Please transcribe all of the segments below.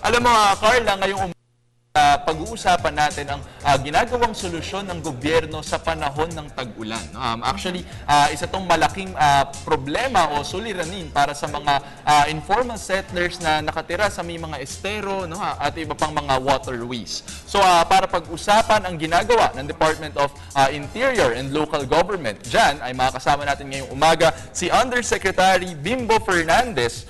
Alam mo, Carla, ngayong pag-uusapan natin ang ginagawang solusyon ng gobyerno sa panahon ng tag-ulan. Actually, isa tong malaking problema o suliranin para sa mga informal settlers na nakatira sa may mga estero, no, at iba pang mga waterways. So, para pag-usapan ang ginagawa ng Department of Interior and Local Government, dyan ay makakasama natin ngayong umaga si Undersecretary Bimbo Fernandez,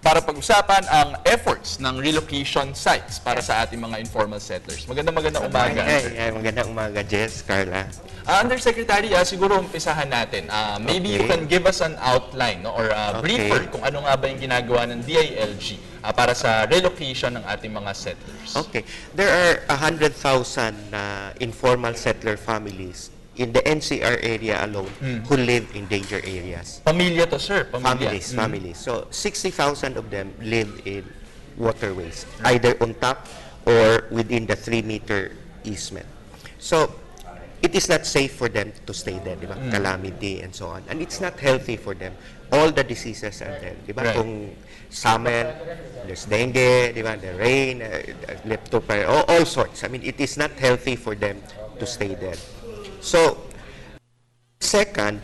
para pag-usapan ang efforts ng relocation sites para sa ating mga informal settlers. Magandang umaga. Magandang umaga, Jess, Carla. Undersecretary, siguro umpisahan natin. Maybe you can give us an outline, no, or briefer kung ano nga ba yung ginagawa ng DILG para sa relocation ng ating mga settlers. Okay. There are 100,000 informal settler families in the NCR area alone who live in danger areas. Pamilya to, sir. Families. So, 60,000 of them live in waterways, either on top or within the 3-meter easement. So, it is not safe for them to stay there, di ba? Calamity and so on. And it's not healthy for them. All the diseases are there, di ba? Kung summer, there's dengue, di ba? The rain, leptospira, all sorts. I mean, it is not healthy for them to stay there. So, second,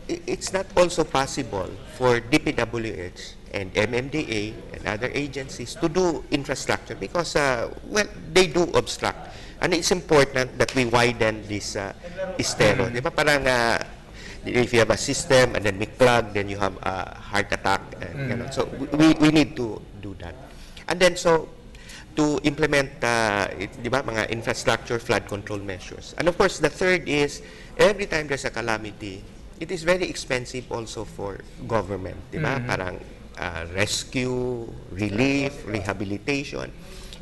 it's not also possible for DPWH and MMDA and other agencies to do infrastructure because, well, they do obstruct. And it's important that we widen this estero. Di ba? Parang, if you have a system and then we plug, then you have a heart attack. And, you know, so we need to do that. And then, so, to implement di ba, mga infrastructure flood control measures. And of course, the third is, every time there's a calamity, it is very expensive also for government, di ba? Parang rescue, relief, rehabilitation,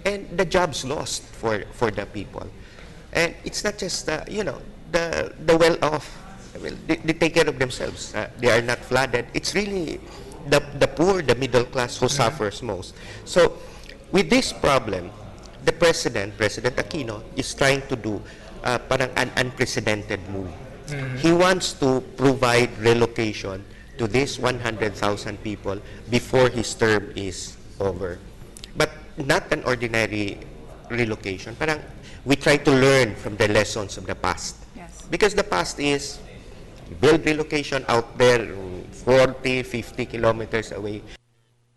and the jobs lost for the people. And it's not just, you know, the well-off. Well, they take care of themselves. They are not flooded. It's really the poor, the middle class, who suffers most. So, with this problem, the President Aquino, is trying to do parang an unprecedented move. He wants to provide relocation to these 100,000 people before his term is over. But not an ordinary relocation. Parang we try to learn from the lessons of the past. Yes. Because the past is build relocation out there 40, 50 kilometers away.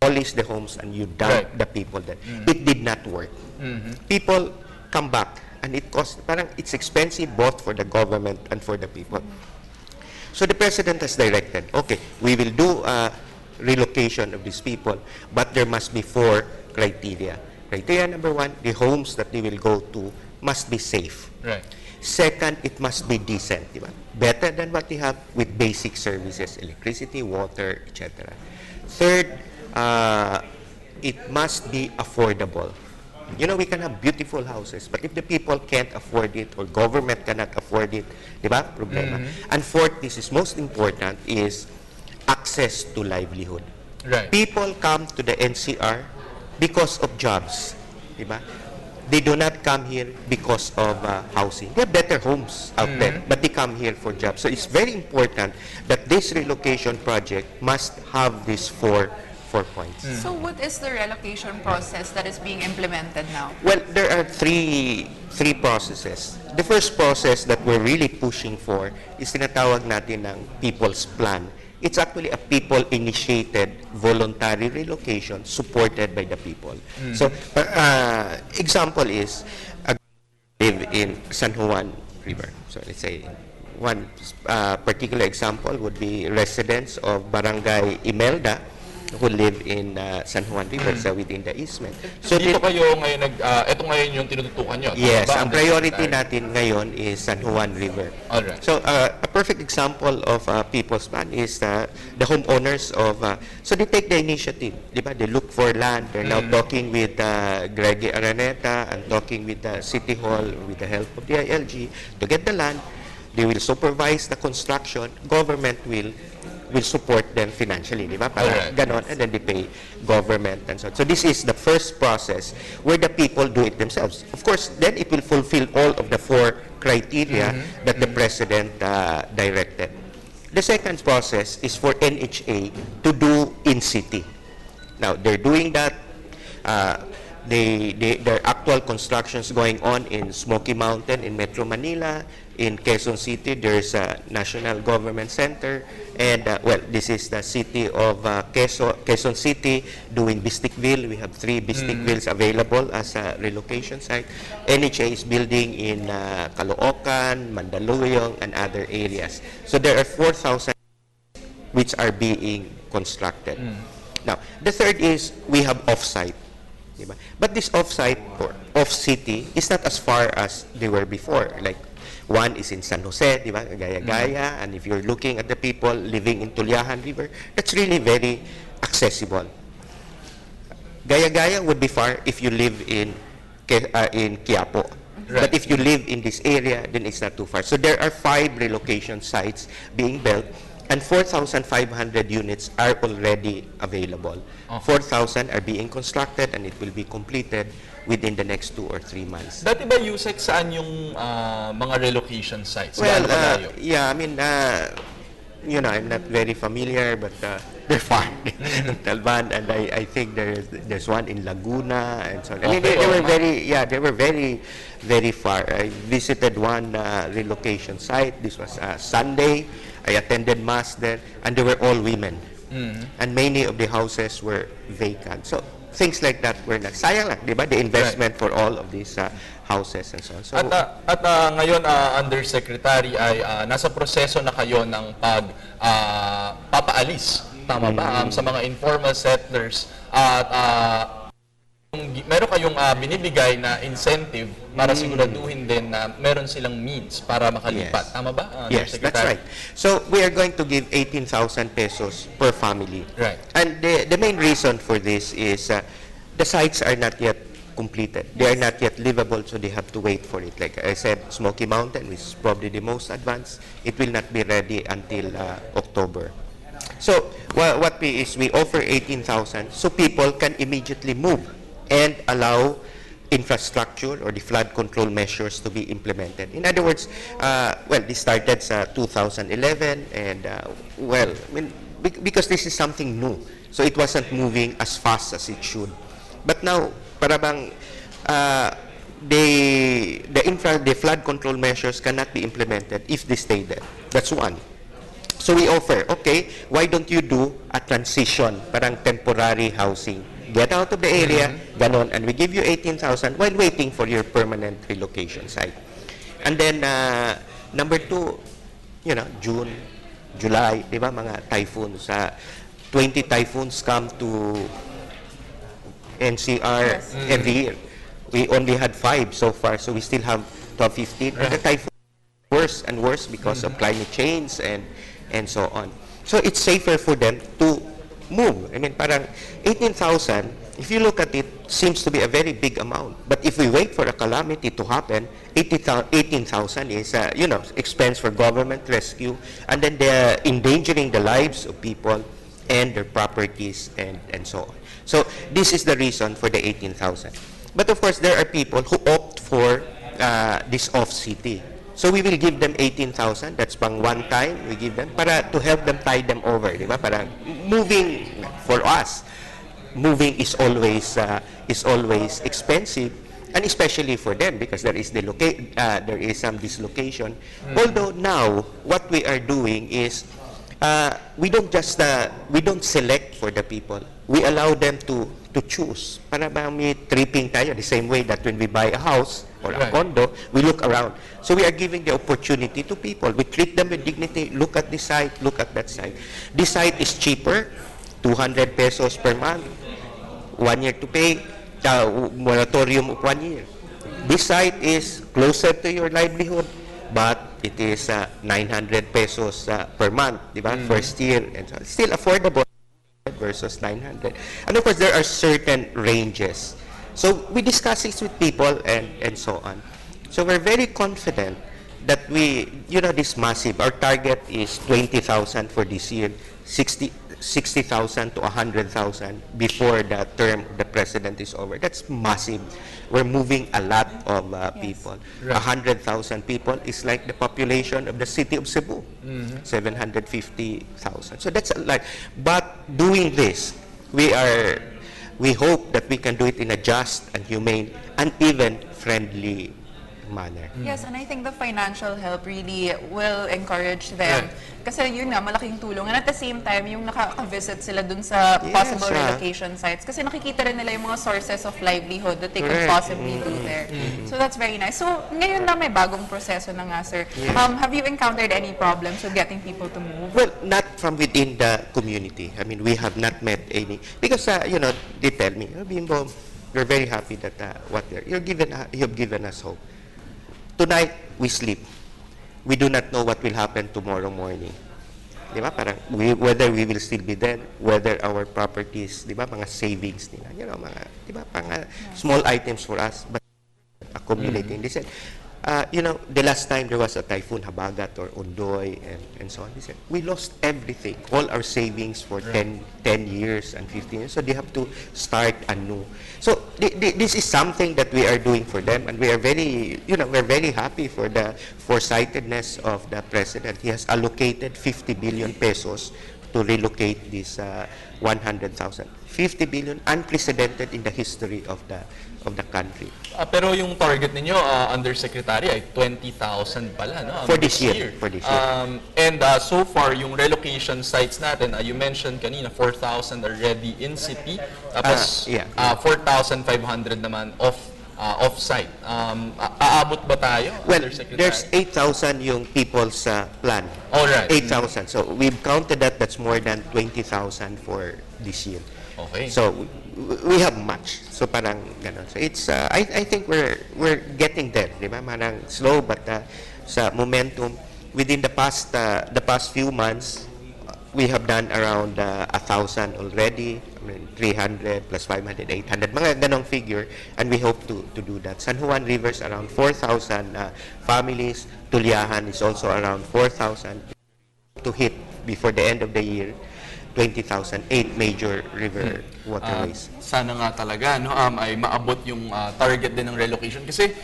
Polish the homes and you dump the people there. It did not work. People come back and it costs, parang it's expensive both for the government and for the people. So the President has directed, okay, we will do relocation of these people, but there must be 4 criteria. Criteria number 1, the homes that they will go to must be safe. Right. Second, it must be decent, diba? Better than what they have with basic services, electricity, water, etc. Third, it must be affordable. You know, we can have beautiful houses, but if the people can't afford it or government cannot afford it, di ba? Problema. And fourth, this is most important, is access to livelihood. Right. People come to the NCR because of jobs, di ba? They do not come here because of housing. They have better homes out there, but they come here for jobs. So it's very important that this relocation project must have these 4 points. So what is the relocation process that is being implemented now? Well, there are three processes. The first process that we're really pushing for is tinatawag natin ng People's Plan. It's actually a people-initiated voluntary relocation supported by the people. So, example is, live in San Juan River. So let's say, one particular example would be residents of Barangay Imelda who live in San Juan River, so within the easement. So dito kayo ngayon, ito ngayon yung tinututukan nyo? Yes, ang priority natin ngayon is San Juan River. Alright. So a perfect example of People's Plan is the homeowners of, so they take the initiative, di ba? They look for land. They're now talking with Greggy Araneta and talking with the City Hall with the help of the ILG to get the land. They will supervise the construction. Government will support them financially, di ba? Para ganon, and then they pay government and so on. So this is the first process where the people do it themselves. Of course, then it will fulfill all of the 4 criteria that the President directed. The second process is for NHA to do in city. Now, they're doing that. There are actual constructions going on in Smoky Mountain in Metro Manila. In Quezon City, there's a National Government Center. And, well, this is the city of Quezon City doing Bisticville. We have 3 Bisticvilles available as a relocation site. NHA is building in Caloocan, Mandaluyong, and other areas. So there are 4,000 which are being constructed. Now, the third is we have off-site. Diba? But this off-site or off-city is not as far as they were before. Like, one is in San Jose, diba? Gaya-gaya, and if you're looking at the people living in Tulyahan River, that's really very accessible. Gaya-gaya would be far if you live in Quiapo. Right. But if you live in this area, then it's not too far. So there are 5 relocation sites being built, and 4,500 units are already available. 4,000 are being constructed, and it will be completed within the next 2 or 3 months. Dati ba, USec, saan yung mga relocation sites? Well, Gaano kalayo? yeah, I mean, you know, I'm not very familiar, but they're far. Talban, and I think there's one in Laguna, and so on. I mean, they were very, very far. I visited one relocation site. This was Sunday. I attended mass there, and they were all women. And many of the houses were vacant. So things like that were not. Sayang lang, di ba? The investment for all of these houses and so on. So, At ngayon, Undersecretary, ay nasa proseso na kayo ng papaalis, tama ba, sa mga informal settlers. At meron kayong binibigay na incentive para siguraduhin din na meron silang means para makalipat. Yes. Tama ba, yes, that's Undersecretary? right. So we are going to give 18,000 pesos per family. Right. And the main reason for this is the sites are not yet completed. They are not yet livable, so they have to wait for it. Like I said, Smoky Mountain, which is probably the most advanced, it will not be ready until October. So what we offer 18,000 so people can immediately move and allow infrastructure or the flood control measures to be implemented. In other words, well, this started sa 2011, and well, I mean, because this is something new, so it wasn't moving as fast as it should. But now, para bang the flood control measures cannot be implemented if they stay there. That's one. So we offer, okay, why don't you do a transition, parang temporary housing? Get out of the area, ganon, and we give you 18,000 while waiting for your permanent relocation site. And then, number 2, you know, June, July, di ba, mga typhoons. 20 typhoons come to NCR every year. We only had 5 so far, so we still have 12, 15. And the typhoon worse and worse because of climate change and so on. So it's safer for them to move. I mean, parang 18,000, if you look at it, seems to be a very big amount. But if we wait for a calamity to happen, 18,000 is, you know, expense for government rescue, and then they're endangering the lives of people and their properties and so on. So this is the reason for the 18,000. But of course, there are people who opt for this off-city. So we will give them 18,000. That's pang one time we give them para to help them tide them over, di ba? Para moving for us, moving is always expensive, and especially for them because there is some dislocation. Although now what we are doing is we don't select for the people. We allow them to choose. Para ba may tripping tayo the same way that when we buy a house or a condo, we look around. So we are giving the opportunity to people. We treat them with dignity. Look at this site, look at that site. This site is cheaper, 200 pesos per month, 1 year to pay, moratorium of 1 year. This site is closer to your livelihood, but it is 900 pesos per month, di ba? First year, and so still affordable versus 900. And of course, there are certain ranges. So we discuss this with people and so on. So we're very confident that this massive, our target is 20,000 for this year, 60,000 to 100,000 before the term the president is over. That's massive. We're moving a lot of people. 100,000 people is like the population of the city of Cebu, 750,000. So that's a lot. But doing this, we are we hope that we can do it in a just and humane and even friendly manner. Yes, and I think the financial help really will encourage them. Kasi yun nga, malaking tulong. And at the same time, yung nakaka-visit sila dun sa possible relocation sites. Kasi nakikita rin nila yung mga sources of livelihood that they could possibly do there. So that's very nice. So ngayon na may bagong proseso na nga, sir. Have you encountered any problems with getting people to move? Well, not from within the community. I mean, we have not met any, because, you know, they tell me, oh, Bimbo, we're very happy that you've given us hope. Tonight, we sleep. We do not know what will happen tomorrow morning. Di ba? Parang whether we will still be there, whether our properties, di ba, mga savings nila, you know, mga, di ba, small items for us, but accumulating. They said, you know, the last time there was a typhoon, Habagat or Ondoy, and so on, they said, we lost everything, all our savings for 10 years and 15 years, so they have to start anew. So this is something that we are doing for them, and we are very, you know, we're very happy for the foresightedness of the President. He has allocated 50 billion pesos to relocate this 100,000. 50 billion, unprecedented in the history of the country. Pero yung target ninyo, Undersecretary, ay 20,000 pala, no? For this year. For this year. And so far, yung relocation sites natin, you mentioned kanina, 4,000 already in city, tapos 4,500 naman off-site. Aabot ba tayo, Well, Undersecretary? there's 8,000 yung people's plan. All right. 8,000. So we've counted that. That's more than 20,000 for this year. Okay. So we have much. So parang ganon. So it's I think we're getting there, di ba? Parang slow but sa momentum within the past few months we have done around 1,000 already. I mean 300 plus 500, 800 mga ganong figure, and we hope to do that. San Juan Rivers around 4,000 families. Tulyahan is also around 4,000 to hit before the end of the year. 20,000, 8 major river waterways. Sana nga talaga, no, ay maabot yung target din ng relocation. Kasi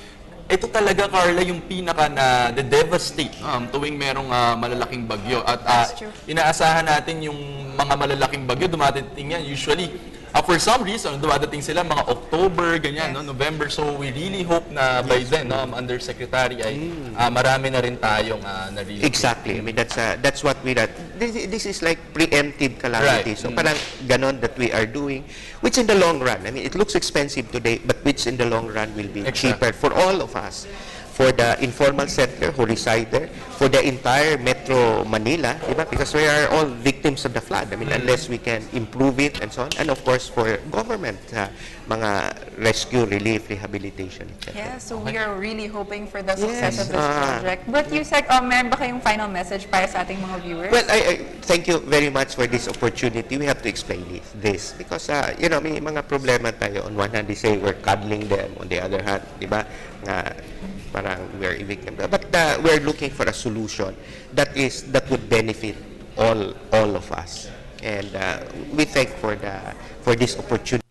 ito talaga, Carla, yung pinaka na devastate, no, tuwing merong malalaking bagyo. At inaasahan natin yung mga malalaking bagyo, dumadating yan usually. For some reason, dumadating sila mga October, ganyan, no, November. So we really hope na by then, no, Undersecretary, ay marami na rin tayong na-relocate. Exactly. I mean, that's what we that. This is like preemptive calamity. Right. So parang ganon that we are doing, which in the long run, I mean, it looks expensive today, but which in the long run will be cheaper for all of us. For the informal sector who reside there, for the entire Metro Manila, diba? Because we are all victims of the flood. I mean, unless we can improve it and so on. And of course, for government, mga rescue, relief, rehabilitation, etc. Yeah, so we are really hoping for the success of this project. But USec, meron ba kayong final message para sa ating mga viewers? Well, I thank you very much for this opportunity. We have to explain this because, you know, may mga problema tayo. On one hand, they say we're cuddling them. On the other hand, diba, parang we're evicting them. But we're looking for a solution that would benefit all of us. And we thank for this opportunity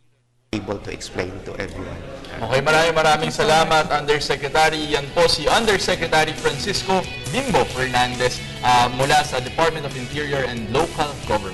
able to explain to everyone. Okay, maraming salamat, Undersecretary. Yan po si Undersecretary Francisco Bimbo Fernandez mula sa Department of Interior and Local Government.